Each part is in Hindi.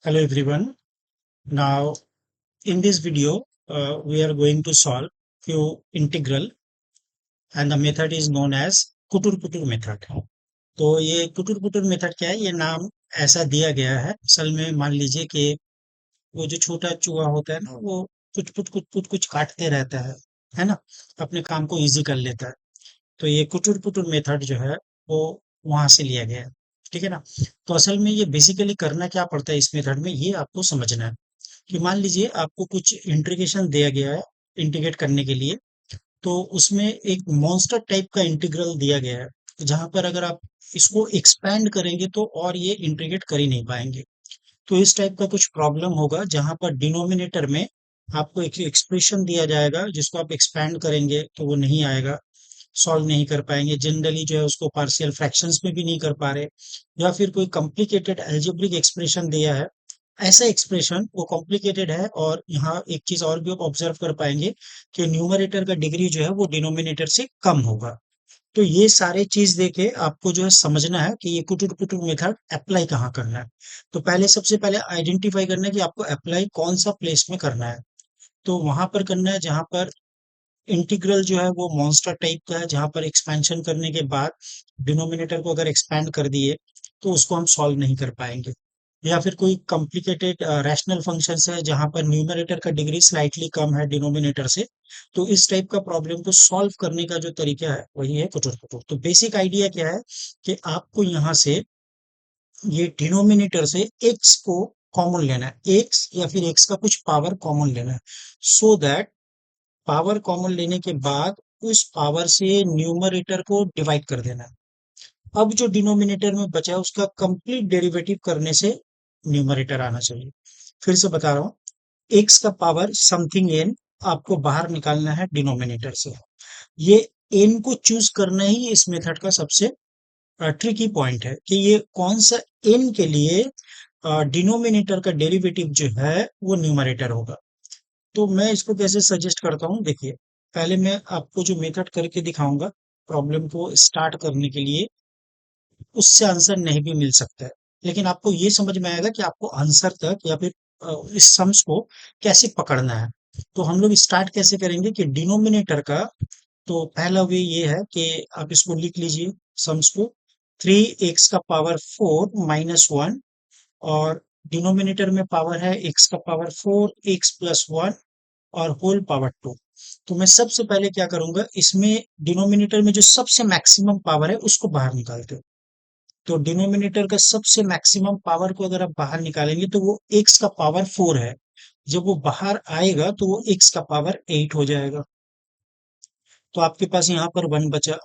Hello everyone. Now in this video we are going to solve few integral and the method is known as कुटुर-पुटुर method. तो ये कुटुर-पुटुर मेथड क्या है? ये नाम ऐसा दिया गया है। असल में मान लीजिए कि वो जो छोटा चूहा होता है ना, वो कुछ काटते रहता है ना? अपने काम को इजी कर लेता है। तो ये कुटुर-पुटुर मेथड जो है वो वहां से लिया गया है। ठीक है ना? तो असल में ये बेसिकली करना क्या पड़ता है इस मेथड में, ये आपको समझना है। कि मान लीजिए आपको कुछ इंटीग्रेशन दिया गया है इंटीग्रेट करने के लिए, तो उसमें एक मॉन्स्टर टाइप का इंटीग्रल दिया गया है, जहां पर अगर आप इसको एक्सपैंड करेंगे तो और ये इंटीग्रेट कर ही नहीं पाएंगे। तो इस टाइप का कुछ प्रॉब्लम होगा जहां पर डिनोमिनेटर में आपको एक एक्सप्रेशन दिया जाएगा, जिसको आप एक्सपैंड करेंगे तो वो नहीं आएगा, सॉल्व नहीं कर पाएंगे। जनरली जो है उसको पार्शियल फ्रैक्शंस में भी नहीं कर पा रहे, या फिर कोई कॉम्प्लिकेटेड अलजेब्रिक एक्सप्रेशन दिया है, ऐसा एक्सप्रेशन वो कॉम्प्लिकेटेड है। और यहाँ एक चीज और भी आप ऑब्जर्व कर पाएंगे कि न्यूमरेटर का डिग्री जो है वो डिनोमिनेटर से कम होगा। तो ये सारे चीज देके आपको जो है समझना है कि ये कुटुर पुटुर मेथड अप्लाई कहाँ करना है। तो पहले सबसे पहले आइडेंटिफाई करना है कि आपको अप्लाई कौन सा प्लेस में करना है। तो वहां पर करना है जहां पर इंटीग्रल जो है वो मॉन्स्टर टाइप का है, जहां पर एक्सपेंशन करने के बाद डिनोमिनेटर को अगर एक्सपैंड कर दिए तो उसको हम सॉल्व नहीं कर पाएंगे। या फिर कोई कॉम्प्लिकेटेड रैशनल फंक्शंस है जहां पर न्यूमरेटर का डिग्री स्लाइटली कम है डिनोमिनेटर से। तो इस टाइप का प्रॉब्लम को सॉल्व करने का जो तरीका है वही है कुटुर पुटुर। तो बेसिक आइडिया क्या है कि आपको यहाँ से ये डिनोमिनेटर से एक्स को कॉमन लेना है, एक्स या फिर एक्स का कुछ पावर कॉमन लेना है, सो दैट पावर कॉमन लेने के बाद उस पावर से न्यूमरेटर को डिवाइड कर देना है। अब जो डिनोमिनेटर में बचा है उसका कंप्लीट डेरिवेटिव करने से न्यूमरेटर आना चाहिए। फिर से बता रहा हूं, एक्स का पावर समथिंग एन आपको बाहर निकालना है डिनोमिनेटर से। ये एन को चूज करना ही इस मेथड का सबसे ट्रिकी पॉइंट है कि ये कौन सा एन के लिए डिनोमिनेटर का डेरिवेटिव जो है वो न्यूमरेटर होगा। तो मैं इसको कैसे सजेस्ट करता हूँ, देखिए पहले मैं आपको जो मेथड करके दिखाऊंगा प्रॉब्लम को स्टार्ट करने के लिए, उससे आंसर नहीं भी मिल सकता है, लेकिन आपको ये समझ में आएगा कि आपको आंसर तक या फिर इस सम्स को कैसे पकड़ना है। तो हम लोग स्टार्ट कैसे करेंगे कि डिनोमिनेटर का, तो पहला वे ये है कि आप इसको लिख लीजिए सम्स को, 3 x⁴ - 1, और डिनोमिनेटर में पावर है x⁴ x+1 और होल पावर 2। तो मैं सबसे पहले क्या करूंगा, इसमें डिनोमिनेटर में जो सबसे मैक्सिमम पावर है उसको बाहर निकालते हो। तो डिनोमिनेटर का सबसे मैक्सिमम पावर को अगर आप बाहर निकालेंगे तो वो x⁴ है। जब वो बाहर आएगा तो वो x⁴ हो जाएगा। तो आपके पास यहाँ पर 1 बचा।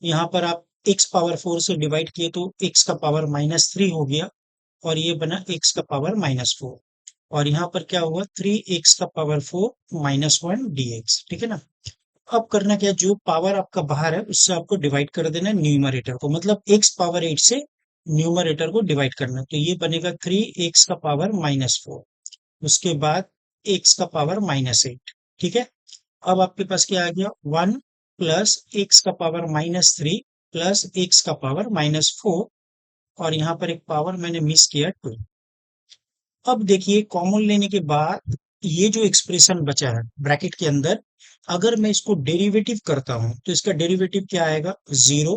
यहाँ पर आप x⁴ से डिवाइड किए तो x⁻³ हो गया, और ये बना x⁻⁻4। और यहाँ पर क्या हुआ, 3 x⁴ - 1 dx। ठीक है ना? अब करना क्या, जो पावर आपका बाहर है उससे आपको डिवाइड कर देना है न्यूमरेटर को, मतलब x⁻8 से न्यूमरेटर को डिवाइड करना है। तो ये बनेगा 3 x⁻⁻4, उसके बाद x⁻⁻8। ठीक है? अब आपके पास क्या आ गया, 1 प्लस x⁻³ प्लस x⁻⁻4, और यहाँ पर एक पावर मैंने मिस किया 2। अब देखिए कॉमन लेने के बाद ये जो एक्सप्रेशन बचा है ब्रैकेट के अंदर, अगर मैं इसको डेरिवेटिव करता हूं तो इसका डेरिवेटिव क्या आएगा, 0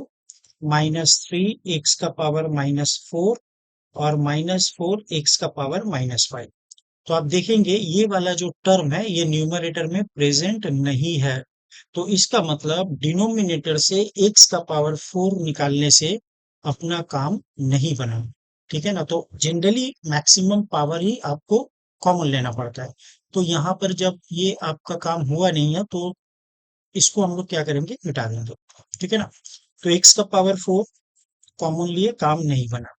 -3 x⁻⁻4 और -4 x⁻�5। तो आप देखेंगे ये वाला जो टर्म है ये न्यूमरेटर में प्रेजेंट नहीं है। तो इसका मतलब डिनोमिनेटर से x⁴ निकालने से अपना काम नहीं बना। ठीक है ना? तो जनरली मैक्सिमम पावर ही आपको कॉमन लेना पड़ता है। तो यहाँ पर जब ये आपका काम हुआ नहीं है तो इसको हम लोग क्या करेंगे, मिटा देंगे। ठीक है ना? तो x⁴ कॉमन लिए, काम नहीं बना।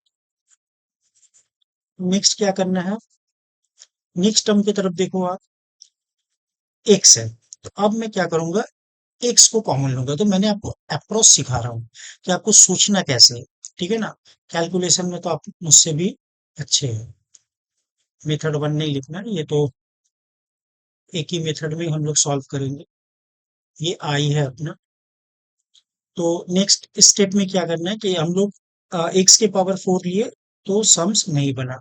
नेक्स्ट क्या करना है, नेक्स्ट टर्म की तरफ देखो आप, x है। तो अब मैं क्या करूंगा, एक्स को कॉमन लूंगा। तो मैंने आपको अप्रोच सिखा रहा हूँ कि आपको सोचना कैसे है। ठीक है ना? कैलकुलेशन में तो आप मुझसे भी अच्छे हैं। मेथड 1 नहीं लिखना, ये तो एक ही मेथड में हम लोग सॉल्व करेंगे। ये आई है अपना। तो नेक्स्ट स्टेप में क्या करना है कि हम लोग एक्स के पावर 4 लिए तो सम्स नहीं बना।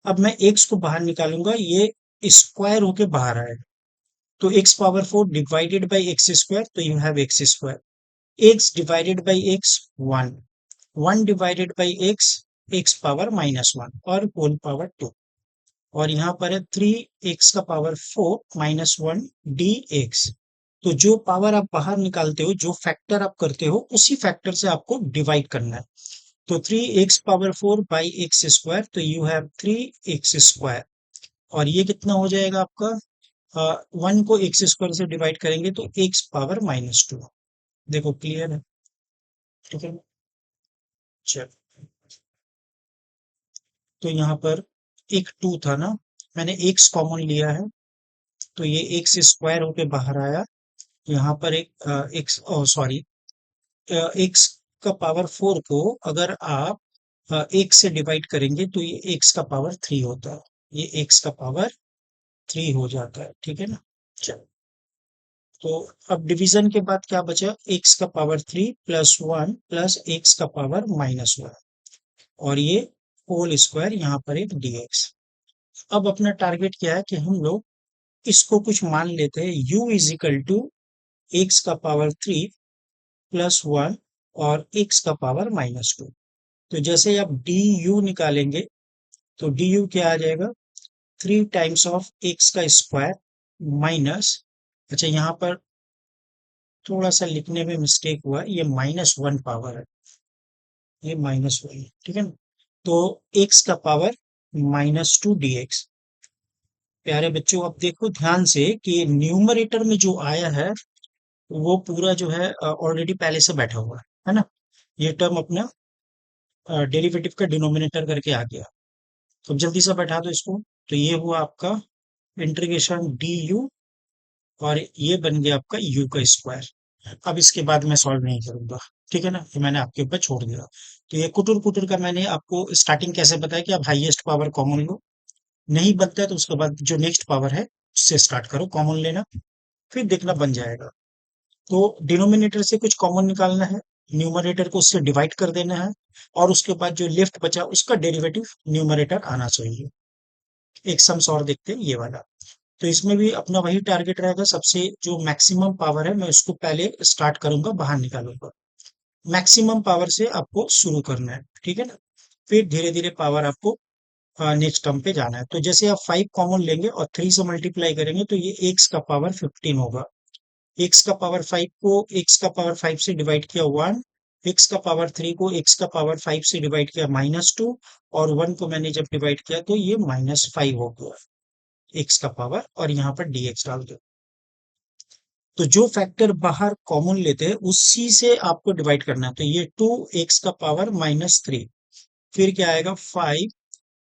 अब मैं x को बाहर निकालूंगा, ये स्क्वायर होके बाहर आएगा, तो x power 4 divided by x square, तो you have x square. x divided by x 1, 1 divided by x, x power -1 और होल पावर 2, और यहाँ पर है 3x का पावर 4 -1 dx। तो जो पावर आप बाहर निकालते हो, जो फैक्टर आप करते हो, उसी फैक्टर से आपको डिवाइड करना है। तो 3x power 4 by x square, तो यू हैव 3x स्क्वायर, और ये कितना हो जाएगा आपका, 1 को एक्स स्क्वायर से डिवाइड करेंगे तो एक्स पावर -2। देखो क्लियर है, ठीक है। चल, तो यहाँ पर एक 2 था ना, मैंने एक्स कॉमन लिया है, तो ये एक्स स्क्वायर होके बाहर आया। यहाँ पर एक एक्स, सॉरी, एक्स का पावर 4 को अगर आप एक से डिवाइड करेंगे तो ये एक्स का पावर 3 होता है, ये एक्स का पावर 3 हो जाता है, ठीक है ना। चलो, तो अब डिवीजन के बाद क्या बचा, एक्स का पावर 3 प्लस 1 प्लस एक्स का पावर -1, और ये होल स्क्वायर, यहाँ पर एक dx। अब अपना टारगेट क्या है कि हम लोग इसको कुछ मान लेते हैं, u is equal to x का पावर 3 प्लस 1 और x का पावर -2। तो जैसे आप डी यू निकालेंगे, तो डी यू क्या आ जाएगा, 3 टाइम्स ऑफ एक्स का स्क्वायर माइनस, अच्छा यहाँ पर थोड़ा सा लिखने में मिस्टेक हुआ, ये -1 पावर है, ये -1 है, ठीक है ना। तो एक्स का पावर -2 dx। प्यारे बच्चों, अब देखो ध्यान से कि न्यूमरेटर में जो आया है वो पूरा जो है ऑलरेडी पहले से बैठा हुआ है ना। ये टर्म अपना डेरिवेटिव का डिनोमिनेटर करके आ गया। तो जल्दी से बैठा दो इसको। तो ये हुआ आपका इंटीग्रेशन डी यू, और ये बन गया आपका यू का स्क्वायर। अब इसके बाद मैं सॉल्व नहीं करूंगा, ठीक है ना, ये मैंने आपके ऊपर छोड़ दिया। तो ये कुटुर कुटुर का मैंने आपको स्टार्टिंग कैसे बताया कि आप हाईएस्ट पावर कॉमन लो, नहीं बनता है तो उसके बाद जो नेक्स्ट पावर है उससे स्टार्ट करो कॉमन लेना, फिर देखना बन जाएगा। तो डिनोमिनेटर से कुछ कॉमन निकालना है, न्यूमरेटर को उससे डिवाइड कर देना है, और उसके बाद जो लेफ्ट बचा उसका डेरिवेटिव न्यूमरेटर आना चाहिए। एक सम्स और देखते हैं, ये वाला। तो इसमें भी अपना वही टारगेट रहेगा, सबसे जो मैक्सिमम पावर है मैं उसको पहले स्टार्ट करूंगा, बाहर निकालूंगा। मैक्सिमम पावर से आपको शुरू करना है, ठीक है ना, फिर धीरे धीरे पावर आपको नेक्स्ट टर्म पे जाना है। तो जैसे आप 5 कॉमन लेंगे और 3 से मल्टीप्लाई करेंगे तो ये एक्स का पावर 15 होगा। एक्स का पावर 5 को एक्स का पावर 5 से डिवाइड किया 1, एक्स का पावर 3 को एक्स का पावर 5 से डिवाइड किया -2, और 1 को मैंने जब डिवाइड किया तो ये -5 हो गया एक्स का पावर, और यहाँ पर dx डाल दो। तो जो फैक्टर बाहर कॉमन लेते हैं उसी से आपको डिवाइड करना है। तो ये 2 एक्स का पावर -3, फिर क्या आएगा 5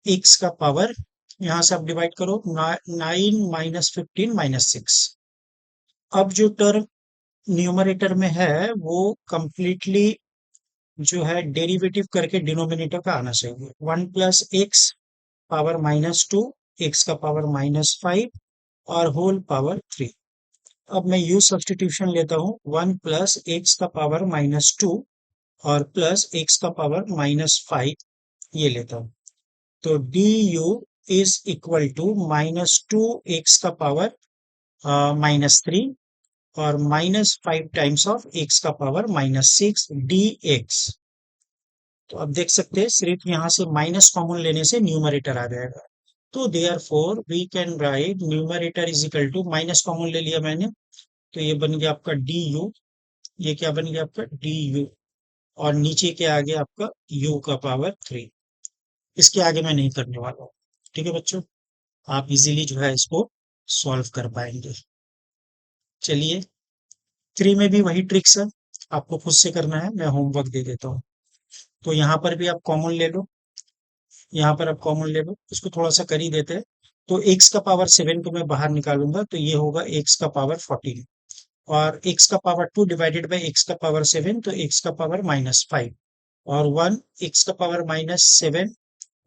एक्स का पावर, यहां से आप डिवाइड करो 9 -15 -6। अब जो टर्म न्यूमरेटर में है वो कंप्लीटली जो है डेरिवेटिव करके डिनोमिनेटर का आना चाहिए। 1 प्लस एक्स पावर -2, एक्स का पावर -5 और होल पावर 3। अब मैं यू सब्सटीट्यूशन लेता हूँ, 1 प्लस एक्स का पावर -2 और प्लस एक्स का पावर -5, ये लेता हूँ। तो d u is equal to -2 x का पावर -3 और -5 टाइम्स ऑफ एक्स का पावर -6 dx। तो अब देख सकते हैं सिर्फ यहाँ से माइनस कॉमन लेने से न्यूमरेटर आ जाएगा। तो therefore we can write numerator is equal to, minus common ले लिया मैंने, तो ये बन गया आपका डी यू, ये क्या बन गया आपका डी यू, और नीचे क्या आ गया आपका u का पावर 3। इसके आगे मैं नहीं करने वाला हूँ, ठीक है बच्चों, आप इजीली जो है इसको सॉल्व कर पाएंगे। चलिए, 3 में भी वही ट्रिक्स है, आपको खुद से करना है, मैं होमवर्क दे देता हूँ। तो यहाँ पर भी आप कॉमन ले लो, यहाँ पर आप कॉमन ले लो, इसको थोड़ा सा कर ही देते हैं। तो x का पावर 7 को मैं बाहर निकालूंगा, तो ये होगा x का पावर 14, और x का पावर 2 डिवाइडेड बाई x का पावर 7, तो x का पावर -5 और 1 x का पावर -7,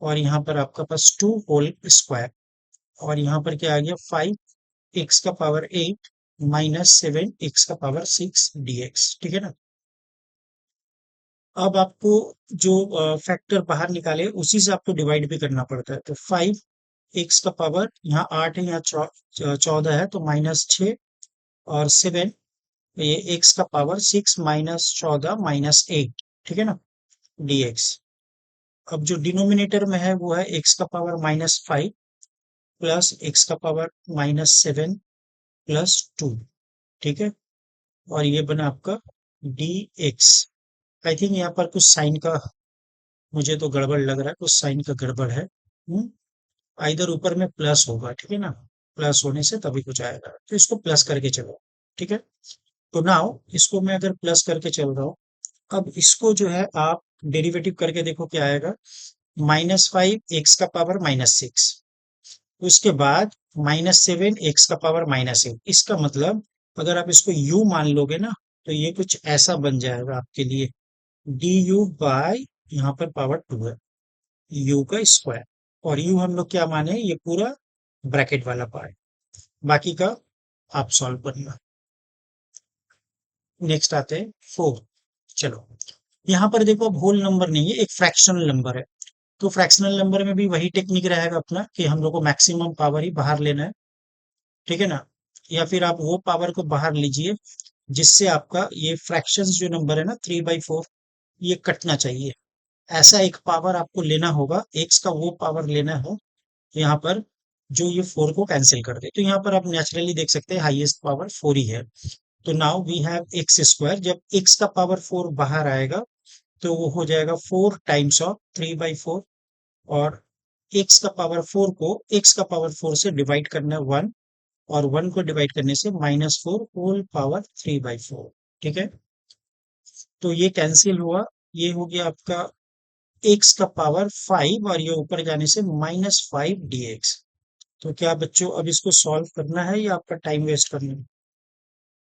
और यहाँ पर आपका पास 2 होल स्क्वायर, और यहाँ पर क्या आ गया 5 x का पावर 8 -7 x का पावर 6 dx, ठीक है ना। अब आपको जो फैक्टर बाहर निकाले उसी से आपको डिवाइड भी करना पड़ता है। तो 5 एक्स का पावर यहाँ 8 है, यहाँ 14 है, तो -6 और 7, ये एक्स का पावर 6 -14 -8, ठीक है ना, dx। अब जो डिनोमिनेटर में है वो है एक्स का पावर -5 प्लस एक्स का पावर -7 प्लस 2, ठीक है। और ये बना आपका dx। आई थिंक यहाँ पर कुछ साइन का, मुझे तो गड़बड़ लग रहा है, कुछ साइन का गड़बड़ है। इधर ऊपर में प्लस होगा, ठीक है ना, प्लस होने से तभी कुछ आएगा, तो इसको प्लस करके चलो, ठीक है। तो नाउ इसको मैं अगर प्लस करके चल रहा हूँ, अब इसको जो है आप डेरिवेटिव करके देखो क्या आएगा। -5 एक्स का पावर -6, उसके बाद -7 एक्स का पावर -8। इसका मतलब अगर आप इसको u मान लोगे ना, तो ये कुछ ऐसा बन जाएगा आपके लिए, du बाय, यहाँ पर पावर 2 है, u का स्क्वायर। और u हम लोग क्या माने, ये पूरा ब्रैकेट वाला पार्ट, बाकी का आप सॉल्व करना। नेक्स्ट आते हैं 4। चलो, यहाँ पर देखो अब होल नंबर नहीं है, एक फ्रैक्शनल नंबर है। तो फ्रैक्शनल नंबर में भी वही टेक्निक रहेगा अपना कि हम लोग को मैक्सिमम पावर ही बाहर लेना है, ठीक है ना। या फिर आप वो पावर को बाहर लीजिए जिससे आपका ये फ्रैक्शंस जो नंबर है ना 3/4, ये कटना चाहिए। ऐसा एक पावर आपको लेना होगा, एक्स का वो पावर लेना है यहाँ पर जो ये 4 को कैंसिल कर दे। तो यहाँ पर आप नेचुरली देख सकते हैं हाईएस्ट पावर 4 ही है। तो now we have x square, जब एक्स का पावर 4 बाहर आएगा तो वो हो जाएगा 4 टाइम्स ऑफ 3/4। और एक्स का पावर 4 से डिवाइड करना है 1, और 1 को डिवाइड करने से -4 होल पावर 3/4, ठीक है। तो ये कैंसिल हुआ, ये हो गया आपका एक्स का पावर 5, और ये ऊपर जाने से -5 dx। तो क्या बच्चों अब इसको सॉल्व करना है या आपका टाइम वेस्ट करना है?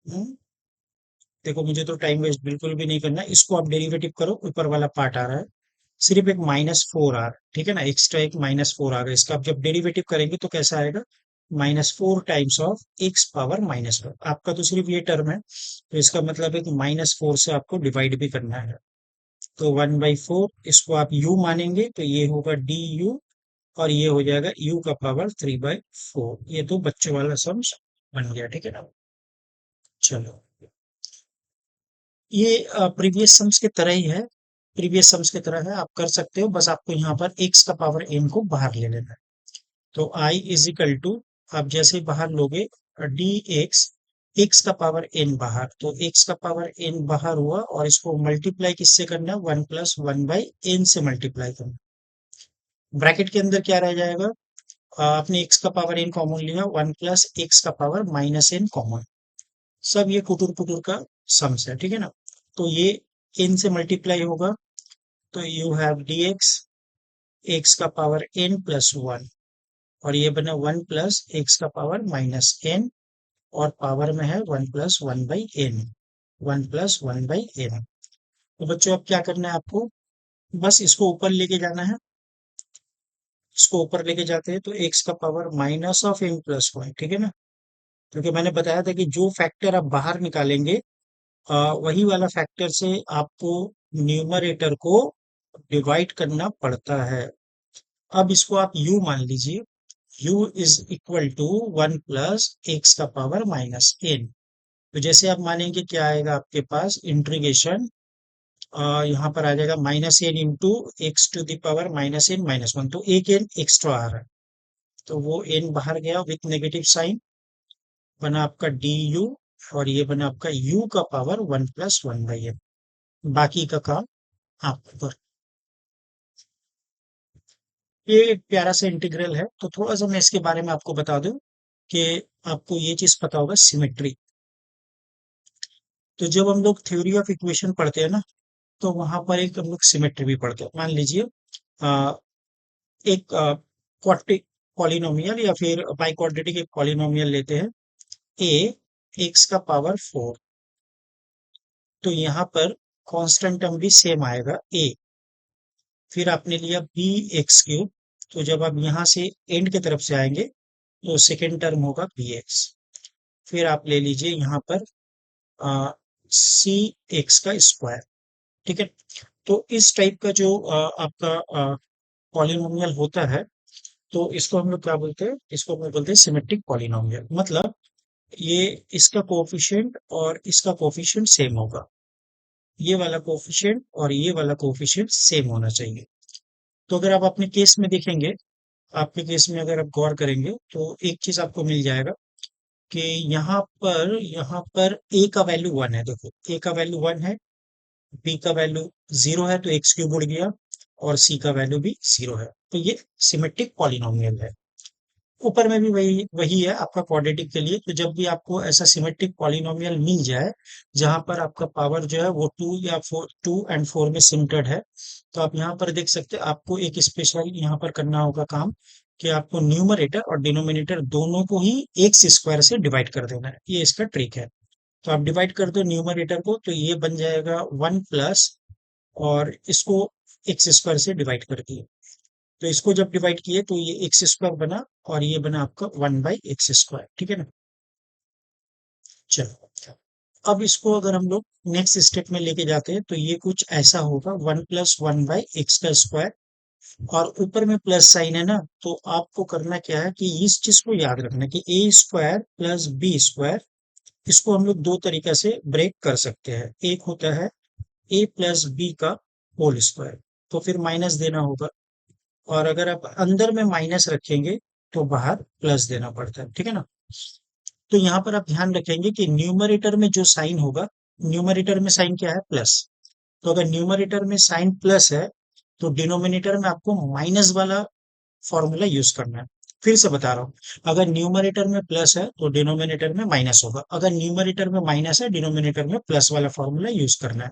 हम्म? देखो मुझे तो टाइम वेस्ट बिल्कुल भी नहीं करना है, इसको आप डेरिवेटिव करो, ऊपर वाला पार्ट आ रहा है, सिर्फ एक -4 आ रहा है, ठीक है ना, एक्स्ट्रा एक -4 आ गया, इसका आप जब डेरिवेटिव करेंगे तो कैसा आएगा, -4 टाइम्स ऑफ एक्स पावर -4। आपका तो सिर्फ ये टर्म है, तो इसका मतलब है कि -4 से आपको डिवाइड भी करना है। तो 1/4, इसको आप u मानेंगे तो ये होगा du, और ये हो जाएगा u का पावर 3/4। ये तो बच्चों वाला सम बन गया, ठीक है ना। चलो, ये प्रीवियस सम्स की तरह ही है, प्रीवियस सम्स की तरह है, आप कर सकते हो, बस आपको यहाँ पर x का पावर n को बाहर ले लेना है। तो i इज इक्वल टू, आप जैसे ही बाहर लोगे dx, x का पावर n बाहर, तो x का पावर n बाहर हुआ, और इसको मल्टीप्लाई किससे करना है, 1 + 1/n से मल्टीप्लाई करना। ब्रैकेट के अंदर क्या रह जाएगा, आपने x का पावर n कॉमन लिया, 1 + x का पावर -n कॉमन, सब ये कुटुर पुटुर का सम्स है, ठीक है ना। तो ये n से मल्टीप्लाई होगा, तो यू हैव dx, x का पावर n+1, और ये बना 1 + x का पावर -n, और पावर में है 1 + 1/n, 1 + 1/n। तो बच्चों अब क्या करना है आपको, बस इसको ऊपर लेके जाना है, इसको ऊपर लेके जाते हैं तो x का पावर -n+1, ठीक है ना। क्योंकि मैंने बताया था कि जो फैक्टर आप बाहर निकालेंगे, वही वाला फैक्टर से आपको न्यूमरेटर को डिवाइड करना पड़ता है। अब इसको आप u मान लीजिए, u is equal to 1 + x का पावर -n। तो जैसे आप मानेंगे क्या आएगा आपके पास, इंटीग्रेशन यहाँ पर आ जाएगा -n into x to the power -n-1, तो एक n एक्स्ट्रा आ रहा है, तो वो n बाहर गया विथ नेगेटिव साइन, बना आपका du, और ये बना आपका u का पावर 1 + 1/n। बाकी का काम आपको कर, ये एक प्यारा सा इंटीग्रल है। तो थोड़ा सा मैं इसके बारे में आपको बता दूं कि आपको ये चीज पता होगा, सिमेट्री। तो जब हम लोग थ्योरी ऑफ इक्वेशन पढ़ते हैं ना, तो वहां पर एक हम लोग सिमेट्री भी पढ़ते हैं। मान लीजिए अ, एक क्वाड्रेटिक पॉलिनोमियल या फिर बाई क्वाड्रेटिक एक पॉलिनोमियल लेते हैं, ए एक्स का पावर 4, तो यहाँ पर कांस्टेंट टर्म भी सेम आएगा ए। फिर आपने लिया बी एक्स क्यूब, तो जब आप यहाँ से एंड की तरफ से आएंगे तो सेकेंड टर्म होगा बी एक्स। फिर आप ले लीजिए यहाँ पर सी एक्स का स्क्वायर, ठीक है। तो इस टाइप का जो आपका पॉलिनोमियल होता है, तो इसको हम लोग क्या बोलते हैं, इसको हम लोग बोलते हैं सिमेट्रिक पॉलिनोमियल। मतलब ये इसका कोफिशिएंट और इसका कोफिशिएंट सेम होगा, ये वाला कोफिशिएंट और ये वाला कोफिशिएंट सेम होना चाहिए। तो अगर आप अपने केस में देखेंगे, आपके केस में अगर आप गौर करेंगे तो एक चीज आपको मिल जाएगा कि यहाँ पर ए का वैल्यू वन है। देखो, ए का वैल्यू वन है, बी का वैल्यू जीरो है तो एक्स क्यूब उड़ गया, और सी का वैल्यू भी जीरो है। तो ये सिमेट्रिक पॉलिनोमियल है। ऊपर में भी वही वही है आपका क्वाड्रेटिक के लिए। तो जब भी आपको ऐसा सिमेट्रिक पॉलिनोमियल मिल जाए जहां पर आपका पावर जो है वो टू या फोर, टू एंड फोर में सिमटेड है, तो आप यहाँ पर देख सकते हैं, आपको एक स्पेशल यहाँ पर करना होगा काम, कि आपको न्यूमरेटर और डिनोमिनेटर दोनों को ही एक्स स्क्वायर से डिवाइड कर देना है। ये इसका ट्रिक है। तो आप डिवाइड कर दो न्यूमरेटर को, तो ये बन जाएगा वन प्लस, और इसको एक्स स्क्वायर से डिवाइड कर दिए, तो इसको जब डिवाइड किए तो ये एक्स स्क्वायर बना, और ये बना आपका वन बाई एक्स स्क्वायर। ठीक है ना। चलो, अब इसको अगर हम लोग नेक्स्ट स्टेप में लेके जाते हैं तो ये कुछ ऐसा होगा, one plus one by x का स्क्वायर, और ऊपर में प्लस साइन है ना, तो आपको करना क्या है कि इस चीज को याद रखना कि ए स्क्वायर प्लस बी स्क्वायर, इसको हम लोग दो तरीका से ब्रेक कर सकते हैं। एक होता है ए प्लस बी का होल स्क्वायर, तो फिर माइनस देना होगा, और अगर आप अंदर में माइनस रखेंगे तो बाहर प्लस देना पड़ता है। ठीक है ना। तो यहाँ पर आप ध्यान रखेंगे कि न्यूमरेटर में जो साइन होगा, न्यूमरेटर में साइन क्या है, प्लस। तो अगर न्यूमरेटर में साइन प्लस है तो डिनोमिनेटर में आपको माइनस वाला फॉर्मूला यूज करना है। फिर से बता रहा हूँ, अगर न्यूमरेटर में प्लस है तो डिनोमिनेटर में माइनस होगा, अगर न्यूमरेटर में माइनस है डिनोमिनेटर में प्लस वाला फॉर्मूला यूज करना है।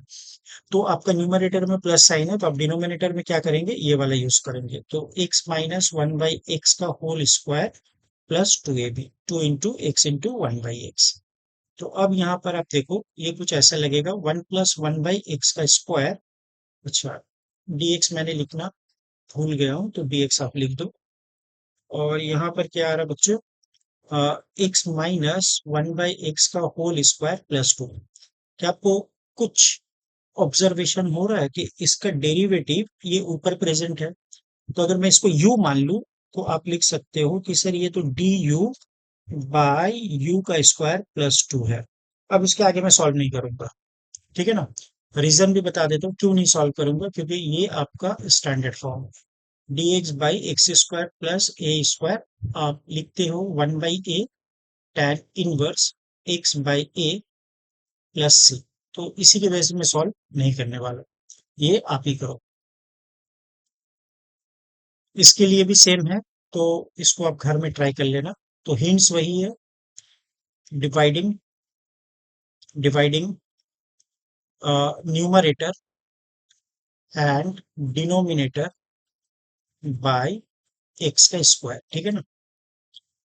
तो आपका न्यूमरेटर में प्लस साइन है तो आप डिनोमिनेटर में क्या करेंगे, ये वाला यूज करेंगे। तो x minus one by x का whole square plus two a b, two into x into one by x. तो अब यहाँ पर आप देखो, ये कुछ ऐसा लगेगा, one plus one by x का स्क्वायर। अच्छा, dx मैंने लिखना भूल गया हूँ, तो dx आप लिख दो। और यहाँ पर क्या आ रहा है बच्चों, x minus one by x का होल स्क्वायर प्लस टू। क्या आपको कुछ ऑब्जर्वेशन हो रहा है कि इसका डेरिवेटिव ये ऊपर प्रेजेंट है? तो अगर मैं इसको u मान लूं, तो आप लिख सकते हो कि सर ये तो डी यू बाई यू का स्क्वायर प्लस टू है। अब इसके आगे मैं सॉल्व नहीं करूंगा। ठीक है ना। रीजन भी बता देता हूँ क्यों नहीं सॉल्व करूंगा, क्योंकि ये आपका स्टैंडर्ड फॉर्म है। D x by x square plus a square, आप लिखते हो one by a tan inverse x by a plus c. तो इसी की वजह से मैं सॉल्व नहीं करने वाला, ये आप ही करो। इसके लिए भी सेम है, तो इसको आप घर में ट्राई कर लेना। तो हिंट्स वही है, dividing dividing numerator and denominator by x का स्क्वायर। ठीक है ना।